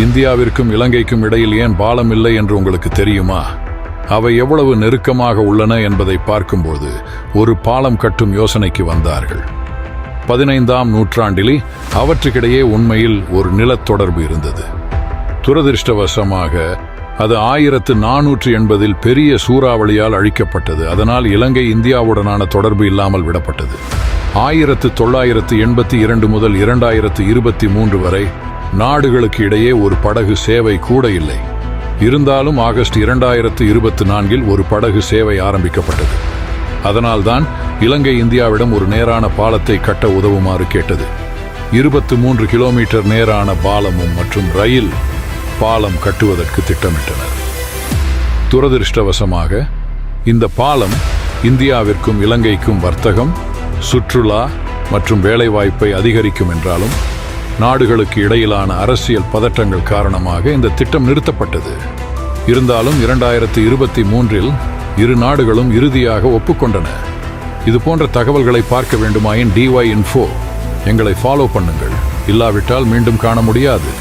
இந்தியாவிற்கும் இலங்கைக்கும் இடையில் ஏன் பாலம் இல்லை என்று உங்களுக்கு தெரியுமா? அவை எவ்வளவு நெருக்கமாக உள்ளன என்பதை பார்க்கும்போது ஒரு பாலம் கட்டும் யோசனைக்கு வந்தார்கள். 15ஆம் நூற்றாண்டில் அவற்றுக்கிடையே உண்மையில் ஒரு நிலத்தொடர்பு இருந்தது. துரதிருஷ்டவசமாக அது 1480 பெரிய சூறாவளியால் அழிக்கப்பட்டது. அதனால் இலங்கை இந்தியாவுடனான தொடர்பு இல்லாமல் விடப்பட்டது. 1982 முதல் 2023 வரை நாடுகளுக்கு இடையே ஒரு படகு சேவை கூட இல்லை. இருந்தாலும் ஆகஸ்ட் 2024 ஒரு படகு சேவை ஆரம்பிக்கப்பட்டது. அதனால்தான் இலங்கை இந்தியாவிடம் ஒரு நேரான பாலத்தை கட்ட உதவுமாறு கேட்டது. 23 கிலோமீட்டர் நேரான பாலமும் மற்றும் ரயில் பாலம் கட்டுவதற்கு திட்டமிட்டனர். துரதிருஷ்டவசமாக இந்த பாலம் இந்தியாவிற்கும் இலங்கைக்கும் வர்த்தகம், சுற்றுலா மற்றும் வேலைவாய்ப்பை அதிகரிக்கும் என்றாலும் நாடுகளுக்கு இடையிலான அரசியல் பதற்றங்கள் காரணமாக இந்த திட்டம் நிறுத்தப்பட்டது. இருந்தாலும் 2023 இரு நாடுகளும் இறுதியாக ஒப்புக்கொண்டன. இது போன்ற தகவல்களை பார்க்க வேண்டுமாயின் DY Info எங்களை ஃபாலோ பண்ணுங்கள். இல்லாவிட்டால் மீண்டும் காண முடியாது.